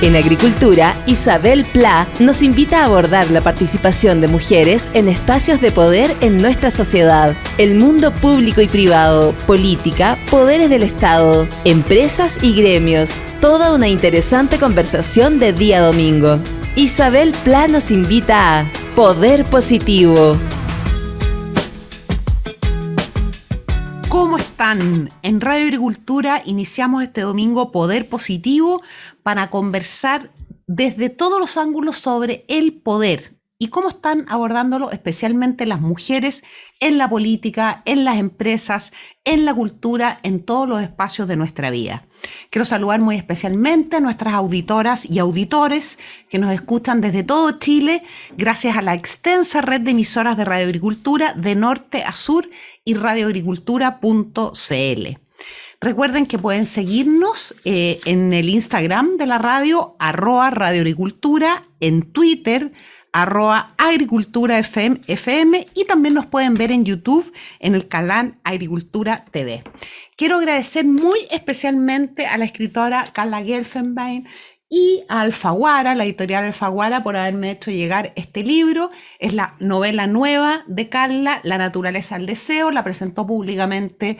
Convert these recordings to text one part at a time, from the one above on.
En Agricultura, Isabel Pla nos invita a abordar la participación de mujeres en espacios de poder en nuestra sociedad, el mundo público y privado, política, poderes del Estado, empresas y gremios. Toda una interesante conversación de día domingo. Isabel Pla nos invita a Poder Positivo. ¿Cómo están? En Radio Agricultura iniciamos este domingo Poder Positivo para conversar desde todos los ángulos sobre el poder y cómo están abordándolo especialmente las mujeres en la política, en las empresas, en la cultura, en todos los espacios de nuestra vida. Quiero saludar muy especialmente a nuestras auditoras y auditores que nos escuchan desde todo Chile, gracias a la extensa red de emisoras de Radio Agricultura de norte a sur y radioagricultura.cl. Recuerden que pueden seguirnos en el Instagram de la radio, @radioagricultura, en Twitter, @agriculturafm, y también nos pueden ver en YouTube en el canal Agricultura TV. Quiero agradecer muy especialmente a la escritora Carla Gelfenbein y a Alfaguara, la editorial Alfaguara, por haberme hecho llegar este libro. Es la novela nueva de Carla, La naturaleza del deseo. La presentó públicamente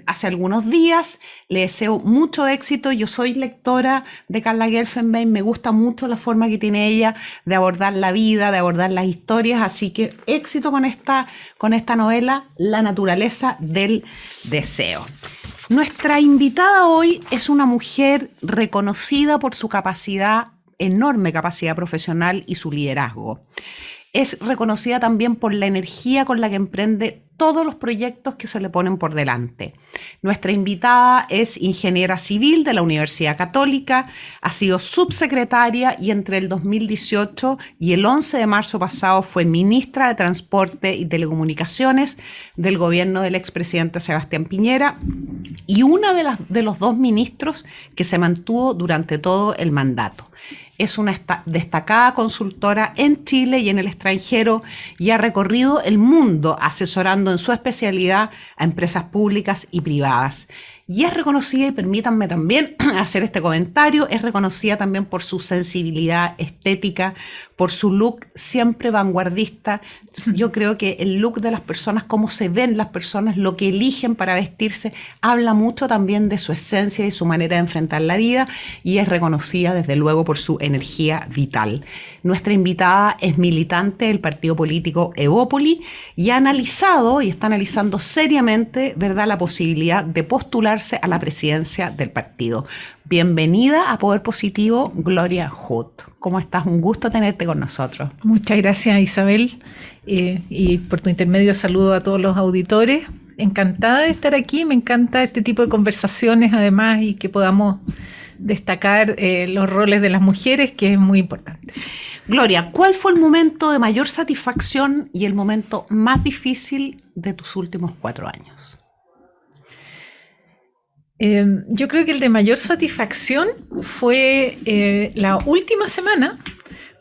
hace algunos días. Le deseo mucho éxito. Yo soy lectora de Carla Gelfenbein. Me gusta mucho la forma que tiene ella de abordar la vida, de abordar las historias. Así que éxito con esta novela, La naturaleza del deseo. Nuestra invitada hoy es una mujer reconocida por su enorme capacidad profesional y su liderazgo. Es reconocida también por la energía con la que emprende todos los proyectos que se le ponen por delante. Nuestra invitada es ingeniera civil de la Universidad Católica, ha sido subsecretaria y entre el 2018 y el 11 de marzo pasado fue ministra de Transporte y Telecomunicaciones del gobierno del expresidente Sebastián Piñera y una de los dos ministros que se mantuvo durante todo el mandato. Es una destacada consultora en Chile y en el extranjero y ha recorrido el mundo asesorando en su especialidad a empresas públicas y privadas. Y es reconocida, y permítanme también hacer este comentario, es reconocida también por su sensibilidad estética, por su look siempre vanguardista. Yo creo que el look de las personas, cómo se ven las personas, lo que eligen para vestirse, habla mucho también de su esencia y su manera de enfrentar la vida, y es reconocida desde luego por su energía vital. Nuestra invitada es militante del partido político Evópoli y ha analizado y está analizando seriamente, ¿verdad?, la posibilidad de postularse a la presidencia del partido. Bienvenida a Poder Positivo, Gloria Hood. ¿Cómo estás? Un gusto tenerte con nosotros. Muchas gracias, Isabel, y por tu intermedio saludo a todos los auditores. Encantada de estar aquí, me encanta este tipo de conversaciones además y que podamos destacar los roles de las mujeres, que es muy importante. Gloria, ¿cuál fue el momento de mayor satisfacción y el momento más difícil de tus últimos 4 años? Yo creo que el de mayor satisfacción fue la última semana,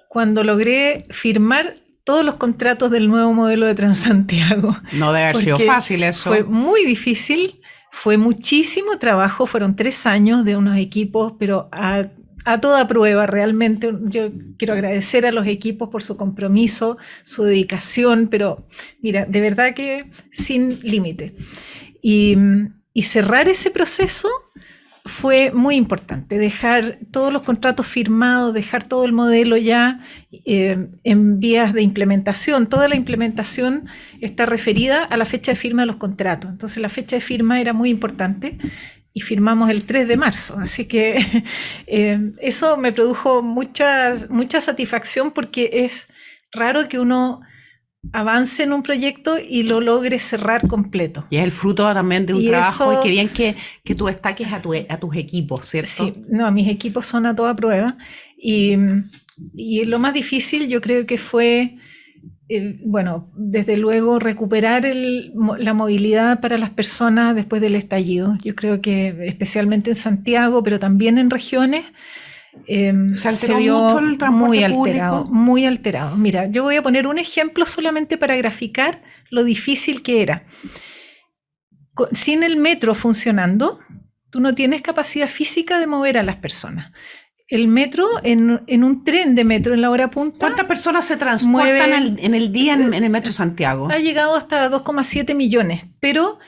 cuando logré firmar todos los contratos del nuevo modelo de Transantiago. No debe haber sido fácil eso. Fue muy difícil, fue muchísimo trabajo, fueron 3 años de unos equipos, pero a toda prueba realmente. Yo quiero agradecer a los equipos por su compromiso, su dedicación, pero mira, de verdad que sin límite. Y cerrar ese proceso fue muy importante, dejar todos los contratos firmados, dejar todo el modelo ya en vías de implementación. Toda la implementación está referida a la fecha de firma de los contratos. Entonces la fecha de firma era muy importante y firmamos el 3 de marzo. Así que eso me produjo mucha satisfacción, porque es raro que uno avance en un proyecto y lo logre cerrar completo. Y es el fruto también de un trabajo, y qué bien que tú destaques a tus equipos, ¿cierto? Sí, no, mis equipos son a toda prueba. Y lo más difícil yo creo que fue, desde luego, recuperar la movilidad para las personas después del estallido. Yo creo que especialmente en Santiago, pero también en regiones, se vio mucho el transporte público. Muy alterado. Mira, yo voy a poner un ejemplo solamente para graficar lo difícil que era. Sin el metro funcionando, tú no tienes capacidad física de mover a las personas. El metro, en un tren de metro en la hora punta. ¿Cuántas personas se transportan en el día en el Metro Santiago? Ha llegado hasta 2,7 millones. Pero,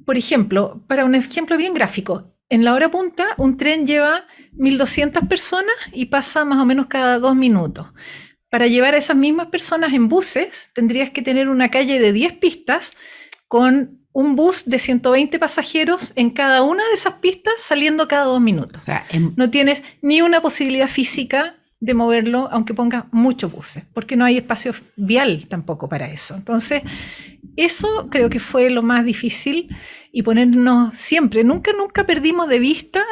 por ejemplo, para un ejemplo bien gráfico, en la hora punta un tren lleva 1.200 personas y pasa más o menos cada 2 minutos. Para llevar a esas mismas personas en buses, tendrías que tener una calle de 10 pistas con un bus de 120 pasajeros en cada una de esas pistas saliendo cada 2 minutos. O sea, no tienes ni una posibilidad física de moverlo, aunque pongas muchos buses, porque no hay espacio vial tampoco para eso. Entonces, eso creo que fue lo más difícil, y ponernos siempre, nunca perdimos de vista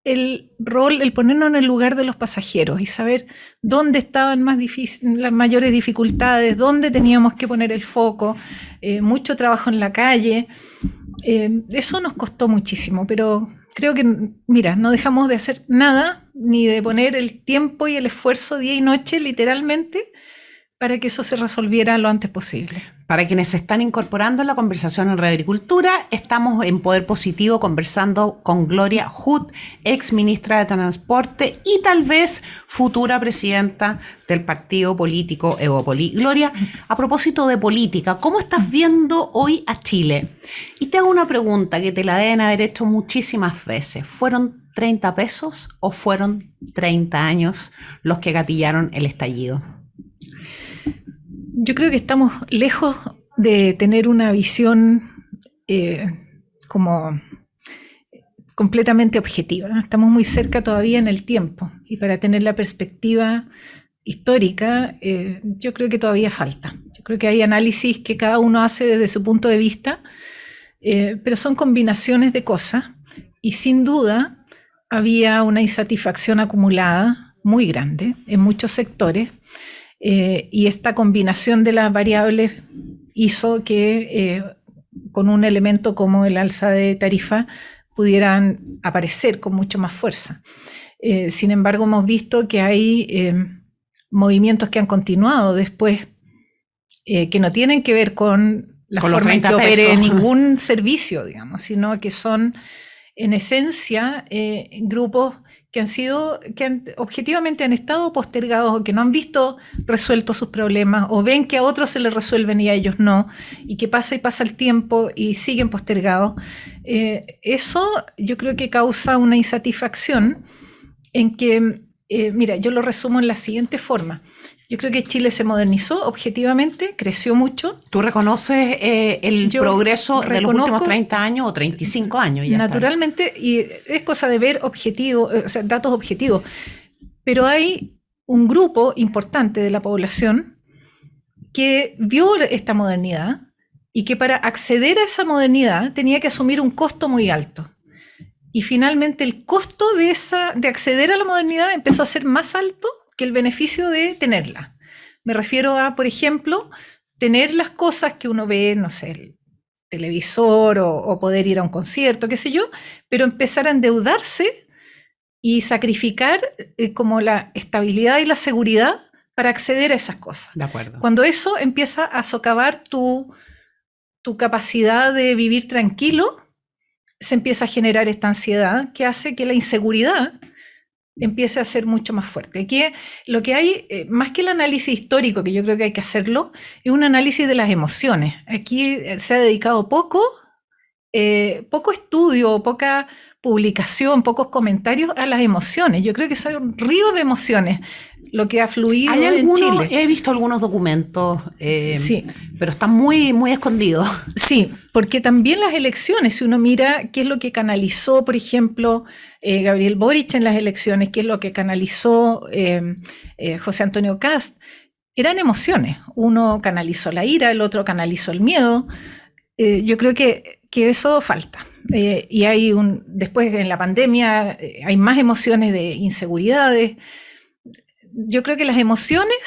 el rol, el ponernos en el lugar de los pasajeros y saber dónde estaban las mayores dificultades, dónde teníamos que poner el foco, mucho trabajo en la calle. Eso nos costó muchísimo, pero creo que, mira, no dejamos de hacer nada, ni de poner el tiempo y el esfuerzo día y noche, literalmente, para que eso se resolviera lo antes posible. Para quienes se están incorporando en la conversación en Reagricultura, estamos en Poder Positivo conversando con Gloria Hood, ex ministra de Transporte y tal vez futura presidenta del partido político Evópoli. Gloria, a propósito de política, ¿cómo estás viendo hoy a Chile? Y te hago una pregunta que te la deben haber hecho muchísimas veces. ¿Fueron 30 pesos o fueron 30 años los que gatillaron el estallido? Yo creo que estamos lejos de tener una visión como completamente objetiva. Estamos muy cerca todavía en el tiempo, y para tener la perspectiva histórica, yo creo que todavía falta. Yo creo que hay análisis que cada uno hace desde su punto de vista, pero son combinaciones de cosas, y sin duda había una insatisfacción acumulada muy grande en muchos sectores. Y esta combinación de las variables hizo que con un elemento como el alza de tarifa pudieran aparecer con mucho más fuerza. Sin embargo, hemos visto que hay movimientos que han continuado después, que no tienen que ver con la forma en que opere ningún servicio, digamos, sino que son en esencia grupos que objetivamente han estado postergados, o que no han visto resueltos sus problemas, o ven que a otros se les resuelven y a ellos no, y que pasa y pasa el tiempo y siguen postergados. Eso yo creo que causa una insatisfacción en que, mira, yo lo resumo en la siguiente forma. Yo creo que Chile se modernizó objetivamente, creció mucho. ¿Tú reconoces el progreso de los últimos 30 años o 35 años? Ya naturalmente, y es cosa de ver datos objetivos. Pero hay un grupo importante de la población que vio esta modernidad y que para acceder a esa modernidad tenía que asumir un costo muy alto. Y finalmente el costo de acceder a la modernidad empezó a ser más alto que el beneficio de tenerla. Me refiero a, por ejemplo, tener las cosas que uno ve, no sé, el televisor o poder ir a un concierto, qué sé yo, pero empezar a endeudarse y sacrificar como la estabilidad y la seguridad para acceder a esas cosas. De acuerdo. Cuando eso empieza a socavar tu capacidad de vivir tranquilo, se empieza a generar esta ansiedad que hace que la inseguridad empiece a ser mucho más fuerte. Aquí lo que hay, más que el análisis histórico, que yo creo que hay que hacerlo, es un análisis de las emociones. Aquí se ha dedicado poco estudio, poca publicación, pocos comentarios a las emociones. Yo creo que es un río de emociones lo que ha fluido en Chile. He visto algunos documentos, sí, pero están muy, muy escondidos. Sí, porque también las elecciones, si uno mira qué es lo que canalizó, por ejemplo, Gabriel Boric en las elecciones, qué es lo que canalizó José Antonio Kast, eran emociones. Uno canalizó la ira, el otro canalizó el miedo. Yo creo que eso falta. Y hay después en la pandemia hay más emociones de inseguridades. Yo creo que las emociones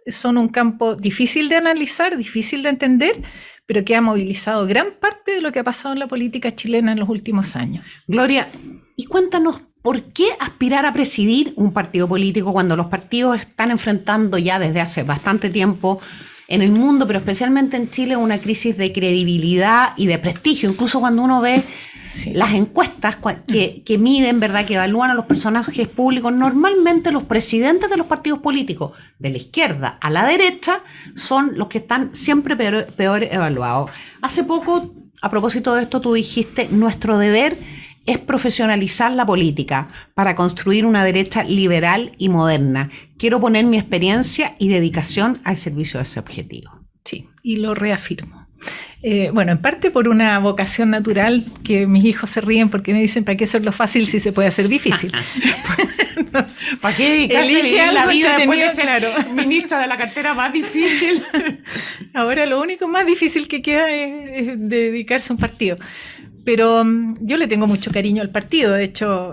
son un campo difícil de analizar, difícil de entender, pero que ha movilizado gran parte de lo que ha pasado en la política chilena en los últimos años. Gloria, y cuéntanos, ¿por qué aspirar a presidir un partido político cuando los partidos están enfrentando ya desde hace bastante tiempo en el mundo, pero especialmente en Chile, una crisis de credibilidad y de prestigio? Incluso cuando uno ve Sí. Las encuestas que miden, ¿verdad?, que evalúan a los personajes públicos, normalmente los presidentes de los partidos políticos, de la izquierda a la derecha, son los que están siempre peor evaluados. Hace poco, a propósito de esto, tú dijiste, nuestro deber es profesionalizar la política para construir una derecha liberal y moderna. Quiero poner mi experiencia y dedicación al servicio de ese objetivo. Sí, y lo reafirmo. Bueno, en parte por una vocación natural, que mis hijos se ríen porque me dicen, ¿para qué hacerlo fácil si se puede hacer difícil? Entonces, ¿para qué dedicarse elige a la algo vida después de ser claro. ministra de la cartera más difícil? Ahora lo único más difícil que queda es dedicarse a un partido. Pero yo le tengo mucho cariño al partido. De hecho,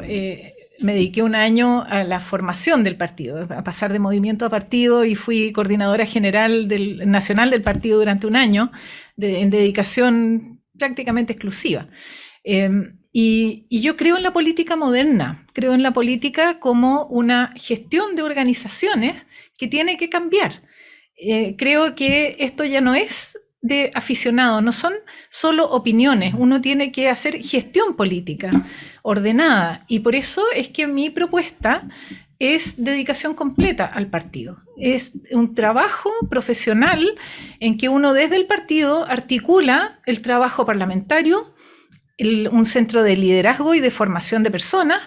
me dediqué un año a la formación del partido, a pasar de movimiento a partido, y fui coordinadora general nacional del partido durante un año, en dedicación prácticamente exclusiva. Y yo creo en la política moderna, creo en la política como una gestión de organizaciones que tiene que cambiar. Creo que esto ya no es de aficionados, no son solo opiniones, uno tiene que hacer gestión política ordenada, y por eso es que mi propuesta es dedicación completa al partido. Es un trabajo profesional en que uno desde el partido articula el trabajo parlamentario, un centro de liderazgo y de formación de personas,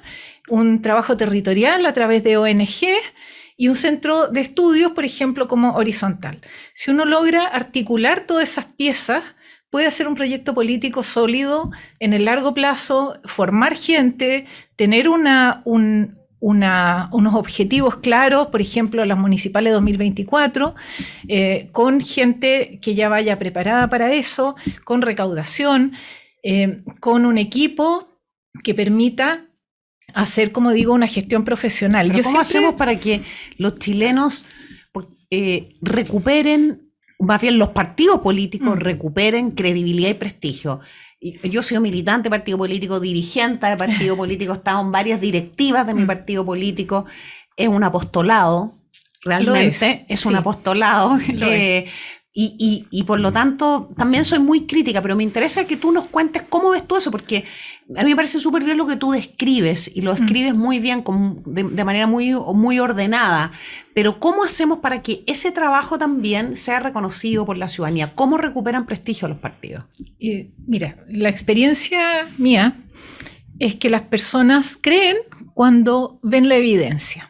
un trabajo territorial a través de ONG y un centro de estudios, por ejemplo, como Horizontal. Si uno logra articular todas esas piezas, puede hacer un proyecto político sólido en el largo plazo, formar gente, tener unos objetivos claros, por ejemplo, las municipales 2024, con gente que ya vaya preparada para eso, con recaudación, con un equipo que permita hacer, como digo, una gestión profesional. Pero ¿cómo hacemos para que los chilenos recuperen, más bien los partidos políticos recuperen credibilidad y prestigio? Yo he sido militante de partido político, dirigente de partido político, he estado en varias directivas de mi partido político. Es un apostolado, realmente es un apostolado. Y por lo tanto también soy muy crítica, pero me interesa que tú nos cuentes cómo ves tú eso, porque a mí me parece súper bien lo que tú describes, y lo describes muy bien, de manera muy ordenada, pero ¿cómo hacemos para que ese trabajo también sea reconocido por la ciudadanía? ¿Cómo recuperan prestigio los partidos? Mira, la experiencia mía es que las personas creen cuando ven la evidencia.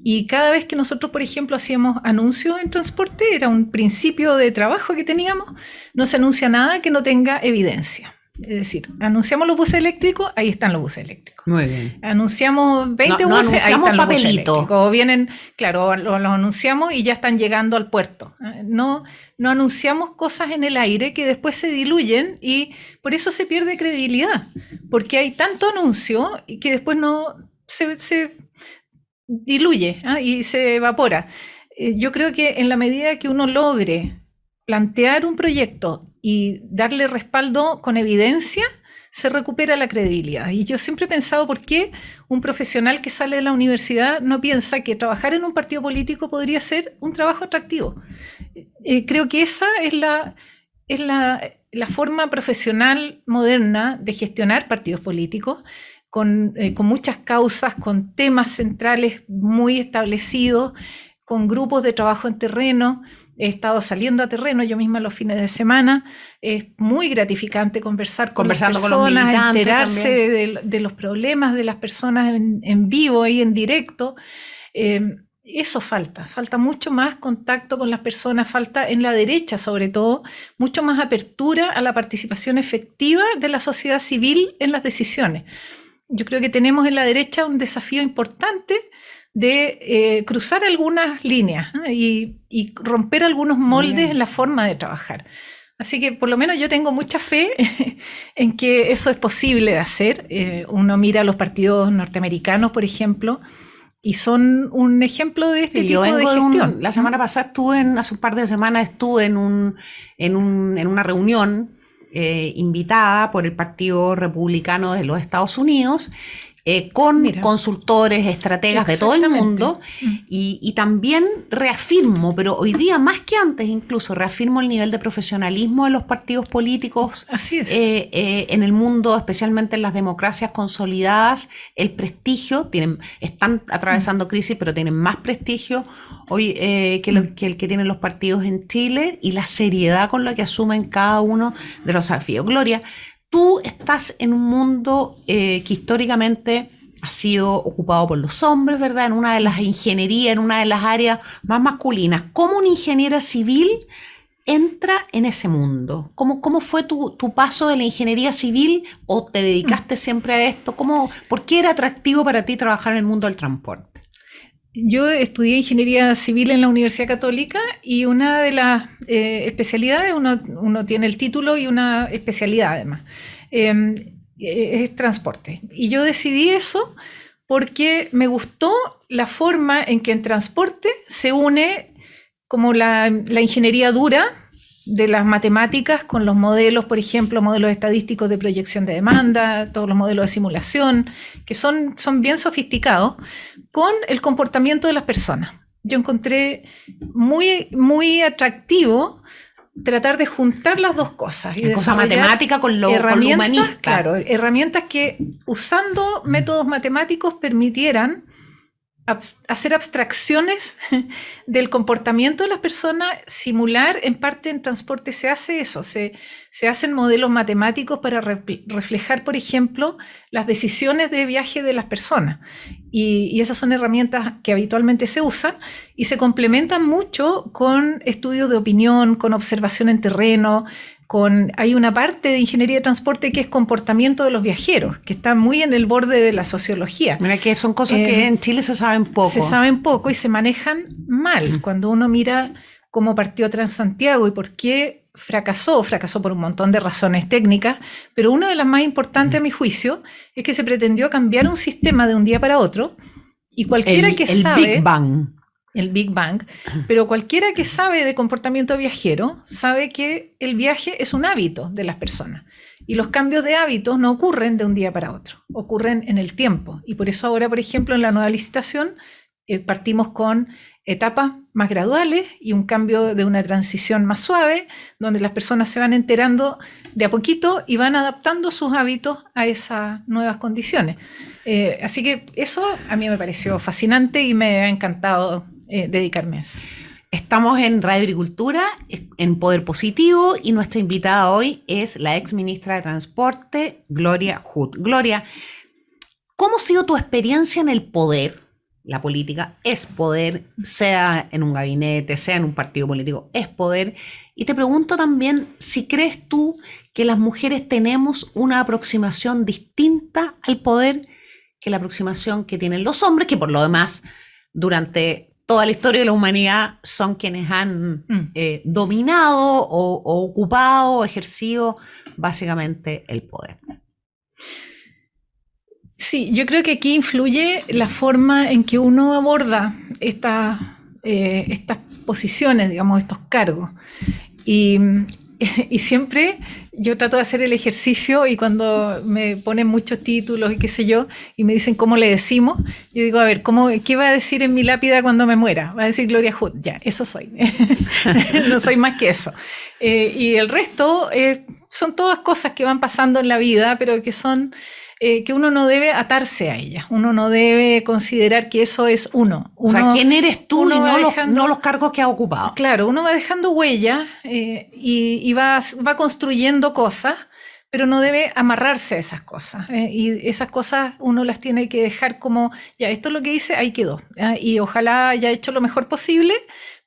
Y cada vez que nosotros, por ejemplo, hacíamos anuncios en transporte, era un principio de trabajo que teníamos, no se anuncia nada que no tenga evidencia. Es decir, anunciamos los buses eléctricos, ahí están los buses eléctricos. Muy bien. Anunciamos 20 buses, ahí están los buses eléctricos. O vienen, claro, los anunciamos y ya están llegando al puerto. No anunciamos cosas en el aire que después se diluyen, y por eso se pierde credibilidad, porque hay tanto anuncio que después no se diluye y se evapora. Yo creo que en la medida que uno logre plantear un proyecto y darle respaldo con evidencia, se recupera la credibilidad. Y yo siempre he pensado, ¿por qué un profesional que sale de la universidad no piensa que trabajar en un partido político podría ser un trabajo atractivo? Creo que esa es la forma profesional moderna de gestionar partidos políticos, con muchas causas, con temas centrales muy establecidos, con grupos de trabajo en terreno. He estado saliendo a terreno yo misma los fines de semana. Es muy gratificante conversar con las personas, enterarse de los problemas de las personas en vivo y en directo. Eso falta mucho más contacto con las personas, falta en la derecha sobre todo, mucho más apertura a la participación efectiva de la sociedad civil en las decisiones. Yo creo que tenemos en la derecha un desafío importante de cruzar algunas líneas y romper algunos moldes en la forma de trabajar. Así que por lo menos yo tengo mucha fe en que eso es posible de hacer. Uno mira a los partidos norteamericanos, por ejemplo, y son un ejemplo de este tipo de gestión. La semana pasada hace un par de semanas estuve en una reunión invitada por el Partido Republicano de los Estados Unidos, con Mira. consultores, estrategas de todo el Exactamente. mundo, y también reafirmo, pero hoy día más que antes incluso, reafirmo el nivel de profesionalismo de los partidos políticos. Así es. En el mundo, especialmente en las democracias consolidadas, el prestigio, están atravesando crisis, pero tienen más prestigio hoy que el que tienen los partidos en Chile, y la seriedad con la que asumen cada uno de los desafíos. Gloria, tú estás en un mundo que históricamente ha sido ocupado por los hombres, ¿verdad? En una de las ingenierías, en una de las áreas más masculinas. ¿Cómo una ingeniera civil entra en ese mundo? ¿Cómo fue tu paso de la ingeniería civil, o te dedicaste siempre a esto? ¿Por qué era atractivo para ti trabajar en el mundo del transporte? Yo estudié ingeniería civil en la Universidad Católica, y una de las especialidades, uno tiene el título y una especialidad además, es transporte. Y yo decidí eso porque me gustó la forma en que en transporte se une como la ingeniería dura de las matemáticas con los modelos, por ejemplo, modelos estadísticos de proyección de demanda, todos los modelos de simulación, que son bien sofisticados, con el comportamiento de las personas. Yo encontré muy atractivo tratar de juntar las dos cosas. Y cosa matemática con lo humanista. Claro, herramientas que, usando métodos matemáticos, permitieran hacer abstracciones del comportamiento de las personas, simular. En parte en transporte se hace eso, se hacen modelos matemáticos para reflejar, por ejemplo, las decisiones de viaje de las personas, y esas son herramientas que habitualmente se usan y se complementan mucho con estudios de opinión, con observación en terreno. Hay una parte de ingeniería de transporte que es comportamiento de los viajeros, que está muy en el borde de la sociología. Mira que son cosas que en Chile se saben poco. Se saben poco y se manejan mal. Cuando uno mira cómo partió Transantiago y por qué fracasó por un montón de razones técnicas, pero una de las más importantes a mi juicio es que se pretendió cambiar un sistema de un día para otro, y cualquiera que sabe... Big Bang. El Big Bang, pero cualquiera que sabe de comportamiento viajero sabe que el viaje es un hábito de las personas, y los cambios de hábitos no ocurren de un día para otro, ocurren en el tiempo, y por eso ahora, por ejemplo, en la nueva licitación partimos con etapas más graduales y un cambio de una transición más suave, donde las personas se van enterando de a poquito y van adaptando sus hábitos a esas nuevas condiciones. Así que eso a mí me pareció fascinante y me ha encantado dedicarme a eso. Estamos en Radio Agricultura, en Poder Positivo, y nuestra invitada hoy es la ex ministra de Transporte, Gloria Hood. Gloria, ¿cómo ha sido tu experiencia en el poder? La política es poder, sea en un gabinete, sea en un partido político, es poder. Y te pregunto también si crees tú que las mujeres tenemos una aproximación distinta al poder que la aproximación que tienen los hombres, que por lo demás, durante toda la historia de la humanidad, son quienes han dominado o ocupado o ejercido básicamente el poder. Sí, yo creo que aquí influye la forma en que uno aborda estas posiciones, digamos, estos cargos. Y siempre yo trato de hacer el ejercicio, y cuando me ponen muchos títulos y qué sé yo, y me dicen cómo le decimos, yo digo, a ver, ¿qué va a decir en mi lápida cuando me muera? Va a decir Gloria Hood, ya, eso soy. No soy más que eso. Y el resto son todas cosas que van pasando en la vida, pero que son... que uno no debe atarse a ellas, uno no debe considerar que eso es uno. O sea, ¿quién eres tú y no los cargos que has ocupado? Claro, uno va dejando huella y va construyendo cosas, pero no debe amarrarse a esas cosas. Y esas cosas uno las tiene que dejar como, ya, esto es lo que hice, ahí quedó. Y ojalá haya hecho lo mejor posible,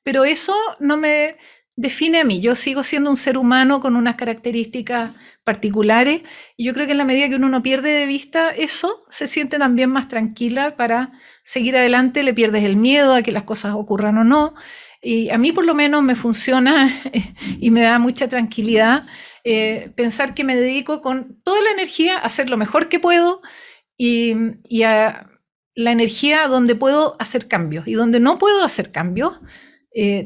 pero eso no me define a mí. Yo sigo siendo un ser humano con unas características particulares, y yo creo que en la medida que uno no pierde de vista eso, se siente también más tranquila para seguir adelante, le pierdes el miedo a que las cosas ocurran o no, y a mí por lo menos me funciona y me da mucha tranquilidad pensar que me dedico con toda la energía a hacer lo mejor que puedo, y a la energía donde puedo hacer cambios, y donde no puedo hacer cambios,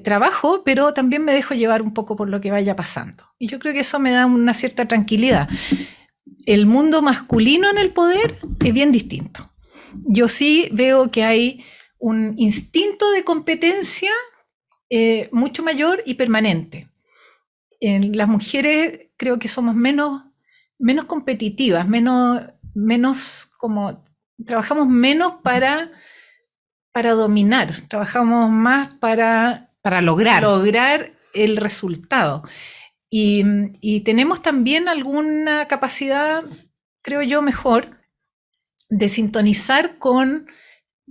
trabajo, pero también me dejo llevar un poco por lo que vaya pasando. Y yo creo que eso me da una cierta tranquilidad. el mundo masculino en el poder es bien distinto. Yo sí veo que hay un instinto de competencia mucho mayor y permanente. Las mujeres creo que somos menos competitivas, menos como trabajamos menos para dominar, trabajamos más para lograr el resultado. Y tenemos también alguna capacidad, creo yo, mejor de sintonizar con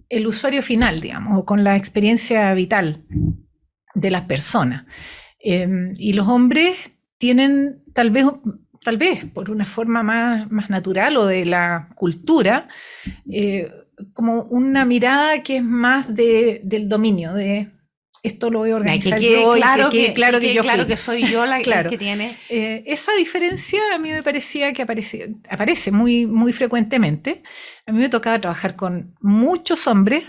el usuario final, digamos, o con la experiencia vital de las personas. Y los hombres tienen, tal vez por una forma más natural o de la cultura, como una mirada que es más del dominio, de esto lo voy a organizar yo, claro que claro que soy yo la claro. que tiene. Esa diferencia a mí me parecía que aparece muy, muy frecuentemente. A mí me tocaba trabajar con muchos hombres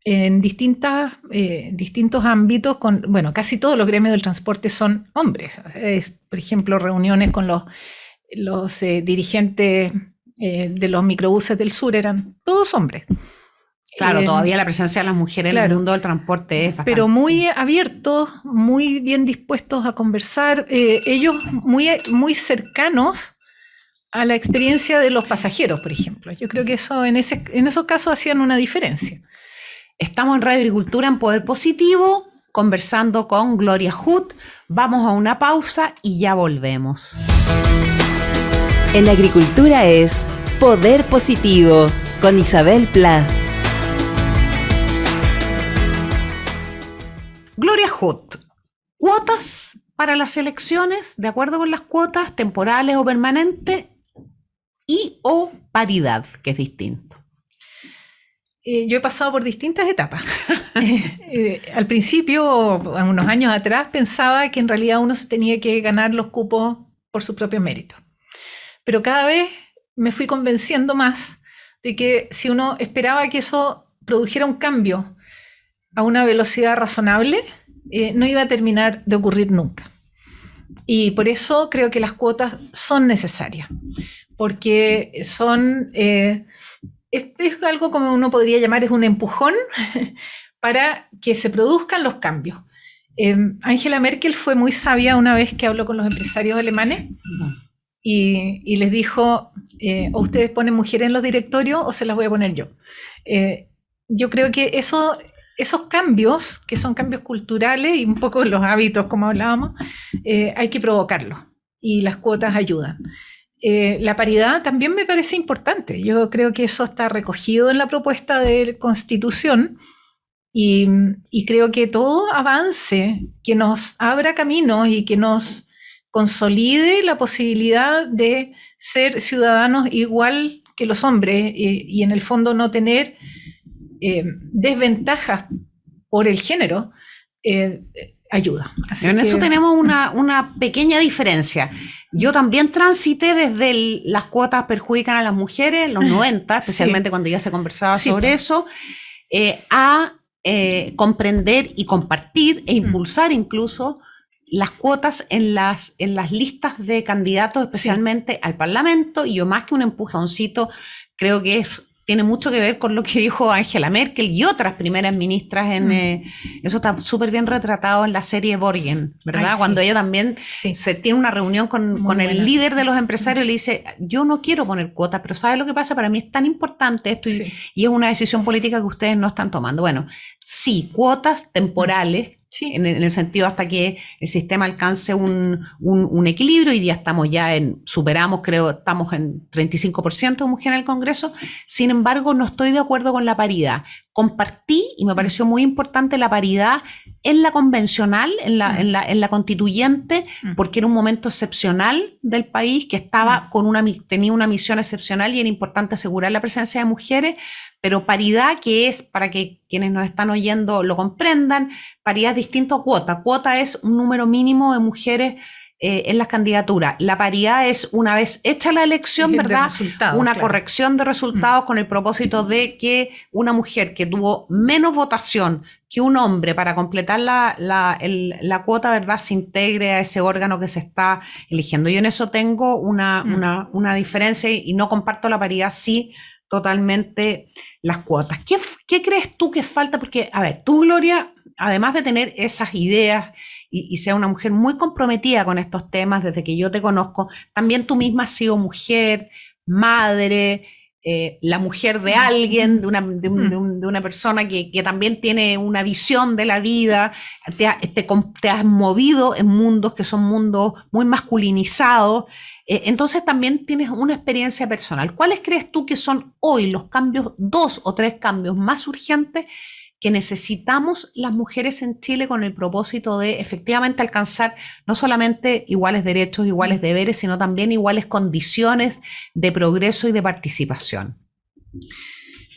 en distintos ámbitos, bueno, casi todos los gremios del transporte son hombres. Por ejemplo, reuniones con los dirigentes de los microbuses del sur eran todos hombres. Claro, todavía la presencia de las mujeres en el mundo del transporte es bastante. Pero muy abiertos, muy bien dispuestos a conversar, ellos muy cercanos a la experiencia de los pasajeros, por ejemplo. Yo creo que eso en esos casos hacían una diferencia. Estamos en Radio Agricultura en Poder Positivo, conversando con Gloria Hood. Vamos a una pausa y ya volvemos. En Agricultura es Poder Positivo, con Isabel Pla. Gloria Hood, ¿cuotas para las elecciones, de acuerdo con las cuotas temporales o permanentes, y o paridad, que es distinto? Yo he pasado por distintas etapas. Al principio, unos años atrás, pensaba que en realidad uno se tenía que ganar los cupos por su propio mérito. Pero cada vez me fui convenciendo más de que si uno esperaba que eso produjera un cambio a una velocidad razonable, no iba a terminar de ocurrir nunca. Y por eso creo que las cuotas son necesarias, porque son... es algo como uno podría llamar, es un empujón para que se produzcan los cambios. Angela Merkel fue muy sabia una vez que habló con los empresarios alemanes y les dijo, o ustedes ponen mujeres en los directorios o se las voy a poner yo. Yo creo que esos cambios, que son cambios culturales y un poco los hábitos, como hablábamos, hay que provocarlos y las cuotas ayudan. La paridad también me parece importante. Yo creo que eso está recogido en la propuesta de Constitución y creo que todo avance que nos abra caminos y que nos consolide la posibilidad de ser ciudadanos igual que los hombres y en el fondo no tener desventajas por el género, ayuda. Así en eso tenemos una pequeña diferencia. Yo también transité desde las cuotas perjudican a las mujeres en los 90, especialmente cuando ya se conversaba sobre eso, a comprender y compartir e impulsar incluso las cuotas en las listas de candidatos, especialmente al Parlamento. Y yo, más que un empujoncito, creo que tiene mucho que ver con lo que dijo Angela Merkel y otras primeras ministras. Eso está súper bien retratado en la serie Borgen, ¿verdad? Cuando ella también se tiene una reunión con el líder de los empresarios y le dice, yo no quiero poner cuotas, pero ¿sabes lo que pasa? Para mí es tan importante esto y es una decisión política que ustedes no están tomando. Bueno, sí, cuotas temporales, en el sentido hasta que el sistema alcance un equilibrio. Hoy día estamos superamos, creo, estamos en 35% de mujeres en el Congreso. Sin embargo, no estoy de acuerdo con la paridad. Compartí, y me pareció muy importante, la paridad en la convencional, en la constituyente, porque era un momento excepcional del país que estaba tenía una misión excepcional y era importante asegurar la presencia de mujeres. Pero paridad, que es, para que quienes nos están oyendo lo comprendan, paridad es distinto a cuota. Cuota es un número mínimo de mujeres en las candidaturas. La paridad es, una vez hecha la elección, ¿verdad? Una corrección de resultados con el propósito de que una mujer que tuvo menos votación que un hombre para completar la cuota, ¿verdad?, se integre a ese órgano que se está eligiendo. Yo en eso tengo una diferencia y no comparto la paridad, sí, totalmente las cuotas. ¿Qué crees tú que falta? Porque, a ver, tú, Gloria, además de tener esas ideas y ser una mujer muy comprometida con estos temas desde que yo te conozco, también tú misma has sido mujer, madre, la mujer de alguien, de una persona que también tiene una visión de la vida, te has movido en mundos que son mundos muy masculinizados, entonces también tienes una experiencia personal. ¿Cuáles crees tú que son hoy los cambios, 2 o 3 cambios más urgentes que necesitamos las mujeres en Chile con el propósito de efectivamente alcanzar no solamente iguales derechos, iguales deberes, sino también iguales condiciones de progreso y de participación?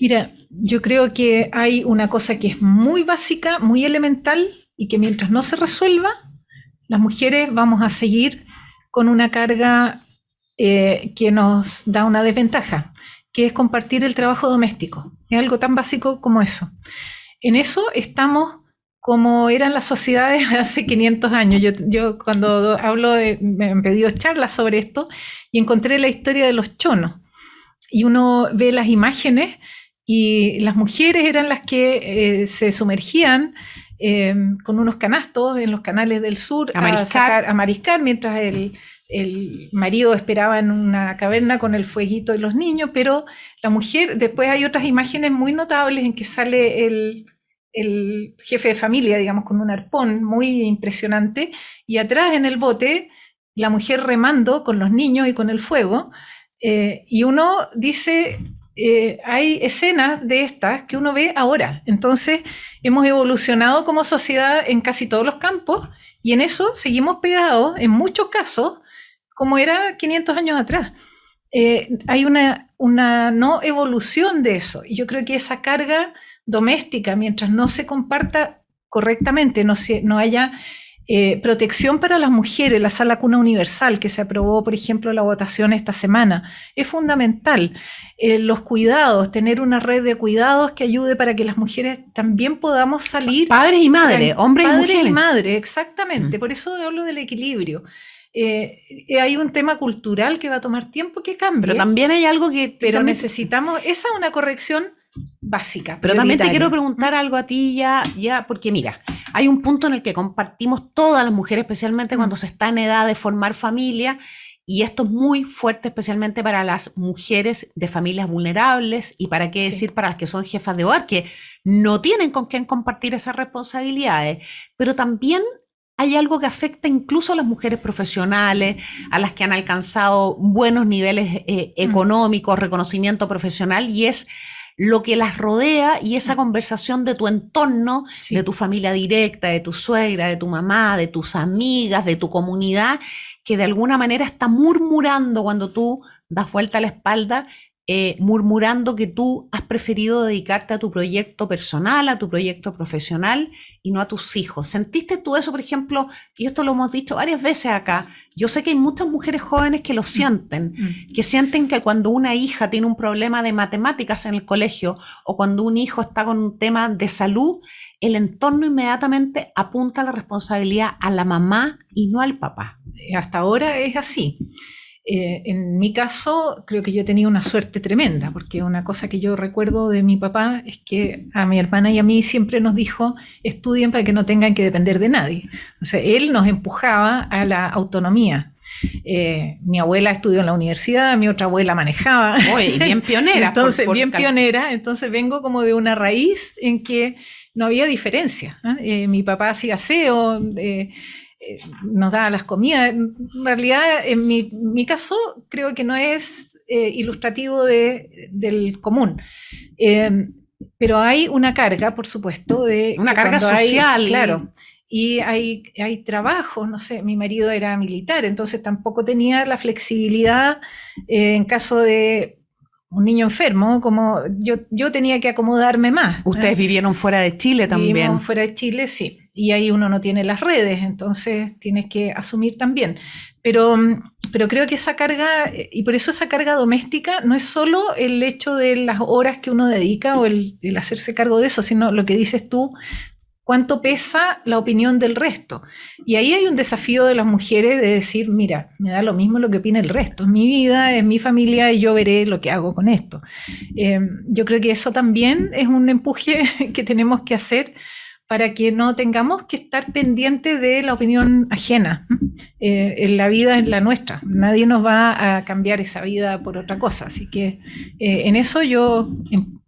Mira, yo creo que hay una cosa que es muy básica, muy elemental, y que mientras no se resuelva, las mujeres vamos a seguir con una carga que nos da una desventaja, que es compartir el trabajo doméstico. Es algo tan básico como eso. En eso estamos como eran las sociedades hace 500 años. Yo cuando hablo, me han pedido charlas sobre esto y encontré la historia de los chonos. Y uno ve las imágenes y las mujeres eran las que se sumergían con unos canastos en los canales del sur a mariscar, mientras el marido esperaba en una caverna con el fueguito y los niños, pero la mujer, después hay otras imágenes muy notables en que sale el jefe de familia, digamos, con un arpón muy impresionante, y atrás en el bote la mujer remando con los niños y con el fuego, y uno dice, hay escenas de estas que uno ve ahora. Entonces hemos evolucionado como sociedad en casi todos los campos, y en eso seguimos pegados, en muchos casos, como era 500 años atrás. Hay una no evolución de eso, y yo creo que esa carga doméstica, mientras no se comparta correctamente, no haya protección para las mujeres, la sala cuna universal que se aprobó, por ejemplo, la votación esta semana, es fundamental. Los cuidados, tener una red de cuidados que ayude para que las mujeres también podamos salir. Padres y madres, hombres y mujeres. Padres y madres, exactamente. Por eso hablo del equilibrio. Hay un tema cultural que va a tomar tiempo que cambie. Pero también hay algo que... Pero necesitamos, esa es una corrección básica. Pero también te quiero preguntar algo a ti ya, porque mira, hay un punto en el que compartimos todas las mujeres, especialmente cuando se está en edad de formar familia, y esto es muy fuerte especialmente para las mujeres de familias vulnerables, y para qué decir para las que son jefas de hogar, que no tienen con quién compartir esas responsabilidades, pero también hay algo que afecta incluso a las mujeres profesionales, a las que han alcanzado buenos niveles económicos, reconocimiento profesional, y es lo que las rodea y esa conversación de tu entorno, de tu familia directa, de tu suegra, de tu mamá, de tus amigas, de tu comunidad, que de alguna manera está murmurando cuando tú das vuelta a la espalda, murmurando que tú has preferido dedicarte a tu proyecto personal, a tu proyecto profesional y no a tus hijos. ¿Sentiste tú eso, por ejemplo? Y esto lo hemos dicho varias veces acá. Yo sé que hay muchas mujeres jóvenes que lo sienten, que sienten que cuando una hija tiene un problema de matemáticas en el colegio o cuando un hijo está con un tema de salud, el entorno inmediatamente apunta la responsabilidad a la mamá y no al papá. Hasta ahora es así. En mi caso, creo que yo he tenido una suerte tremenda, porque una cosa que yo recuerdo de mi papá es que a mi hermana y a mí siempre nos dijo, estudien para que no tengan que depender de nadie. O sea, él nos empujaba a la autonomía. Mi abuela estudió en la universidad, mi otra abuela manejaba. Uy, bien pionera. Entonces, pionera. Entonces vengo como de una raíz en que no había diferencia. Mi papá hacía aseo, nos daba las comidas. En realidad, en mi caso, creo que no es ilustrativo del común. Pero hay una carga, por supuesto, de una carga social. Claro. Y hay trabajo, no sé, mi marido era militar, entonces tampoco tenía la flexibilidad en caso de un niño enfermo, como yo tenía que acomodarme más. Ustedes vivieron fuera de Chile también. Vivimos fuera de Chile, sí. y ahí uno no tiene las redes, entonces tienes que asumir también. Pero creo que esa carga, y por eso esa carga doméstica, no es solo el hecho de las horas que uno dedica o el hacerse cargo de eso, sino lo que dices tú, cuánto pesa la opinión del resto. Y ahí hay un desafío de las mujeres de decir, mira, me da lo mismo lo que opina el resto, es mi vida, es mi familia y yo veré lo que hago con esto. Yo creo que eso también es un empuje que tenemos que hacer para que no tengamos que estar pendientes de la opinión ajena. La vida es la nuestra, nadie nos va a cambiar esa vida por otra cosa, así que en eso yo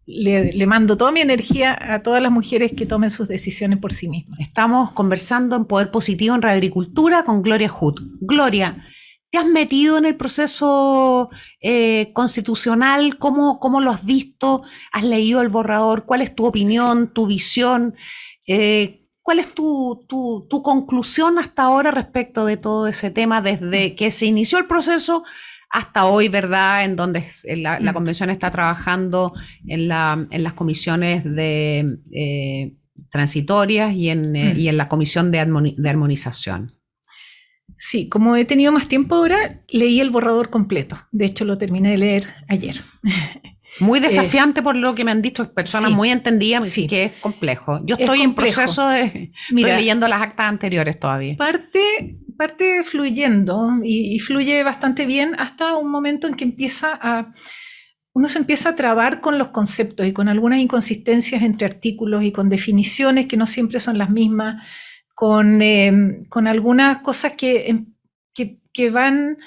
le mando toda mi energía a todas las mujeres que tomen sus decisiones por sí mismas. Estamos conversando en Poder Positivo en Radio Agricultura con Gloria Huth. Gloria, ¿te has metido en el proceso constitucional? ¿Cómo lo has visto? ¿Has leído el borrador? ¿Cuál es tu opinión, tu visión? ¿Cuál es tu conclusión hasta ahora respecto de todo ese tema desde que se inició el proceso hasta hoy, ¿verdad? En donde la convención está trabajando en las comisiones transitorias y en la comisión de armonización. Sí, como he tenido más tiempo ahora, leí el borrador completo. De hecho, lo terminé de leer ayer. Muy desafiante por lo que me han dicho personas muy entendidas, que es complejo. Yo estoy en proceso estoy leyendo las actas anteriores todavía. Parte fluyendo y fluye bastante bien hasta un momento en que uno se empieza a trabar con los conceptos y con algunas inconsistencias entre artículos y con definiciones que no siempre son las mismas, con algunas cosas que van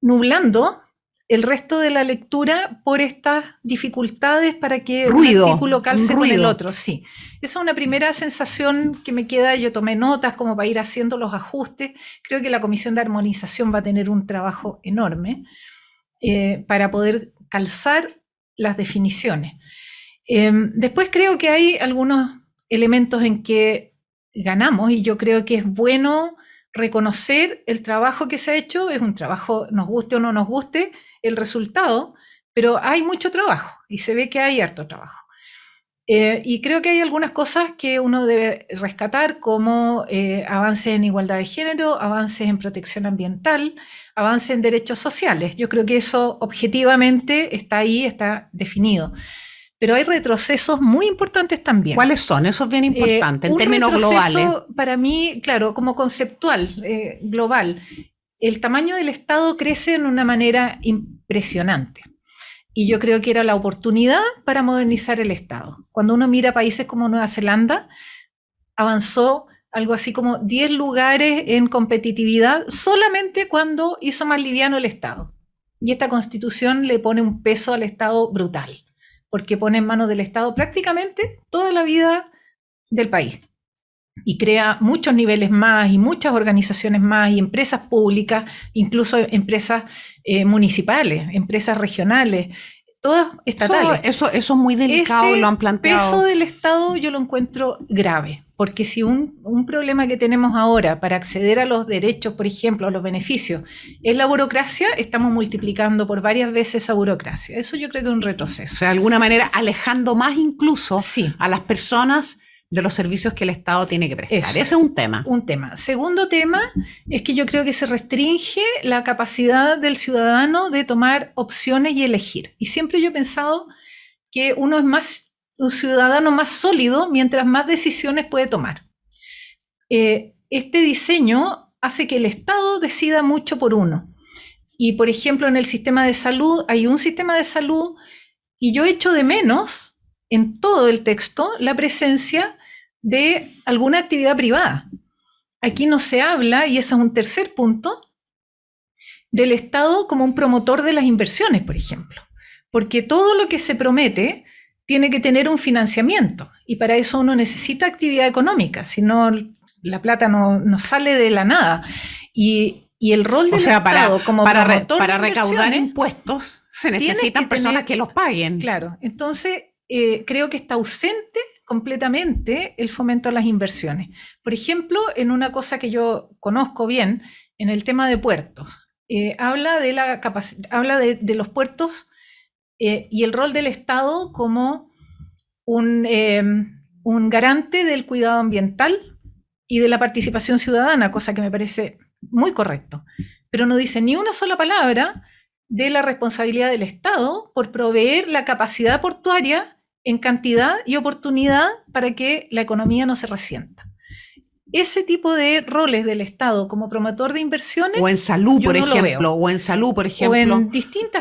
nublando el resto de la lectura por estas dificultades para que un artículo calce con el otro. Sí, esa es una primera sensación que me queda. Yo tomé notas como para ir haciendo los ajustes. Creo que la Comisión de Armonización va a tener un trabajo enorme para poder calzar las definiciones. Después creo que hay algunos elementos en que ganamos y yo creo que es bueno reconocer el trabajo que se ha hecho. Es un trabajo, nos guste o no nos guste el resultado, pero hay mucho trabajo y se ve que hay harto trabajo. Y creo que hay algunas cosas que uno debe rescatar, como avances en igualdad de género, avances en protección ambiental, avances en derechos sociales. Yo creo que eso objetivamente está ahí, está definido. Pero hay retrocesos muy importantes también. ¿Cuáles son? Eso es bien importante, en términos globales. Para mí, claro, como conceptual, global, el tamaño del Estado crece de una manera impresionante. Y yo creo que era la oportunidad para modernizar el Estado. Cuando uno mira países como Nueva Zelanda, avanzó algo así como 10 lugares en competitividad solamente cuando hizo más liviano el Estado. Y esta Constitución le pone un peso al Estado brutal, porque pone en manos del Estado prácticamente toda la vida del país. Y crea muchos niveles más y muchas organizaciones más y empresas públicas, incluso empresas municipales, empresas regionales, todas estatales. Eso es muy delicado y lo han planteado. El peso del Estado yo lo encuentro grave, porque si un problema que tenemos ahora para acceder a los derechos, por ejemplo, a los beneficios, es la burocracia, estamos multiplicando por varias veces esa burocracia. Eso yo creo que es un retroceso. O sea, de alguna manera alejando más incluso a las personas de los servicios que el Estado tiene que prestar. Ese es un tema. Un tema. Segundo tema es que yo creo que se restringe la capacidad del ciudadano de tomar opciones y elegir. Y siempre yo he pensado que uno es un ciudadano más sólido mientras más decisiones puede tomar. Este diseño hace que el Estado decida mucho por uno. Y, por ejemplo, en el sistema de salud, hay un sistema de salud y yo echo de menos en todo el texto la presencia de alguna actividad privada. Aquí no se habla, y ese es un tercer punto, del Estado como un promotor de las inversiones, por ejemplo. Porque todo lo que se promete tiene que tener un financiamiento, y para eso uno necesita actividad económica, si no la plata no sale de la nada. Y el rol del Estado como promotor para recaudar impuestos se necesitan personas que los paguen. Claro, entonces creo que está ausente completamente el fomento a las inversiones. Por ejemplo, en una cosa que yo conozco bien, en el tema de puertos, habla de los puertos y el rol del Estado como un un garante del cuidado ambiental y de la participación ciudadana, cosa que me parece muy correcto. Pero no dice ni una sola palabra de la responsabilidad del Estado por proveer la capacidad portuaria en cantidad y oportunidad para que la economía no se resienta. Ese tipo de roles del Estado como promotor de inversiones. O en salud, por no ejemplo, o en salud, por ejemplo.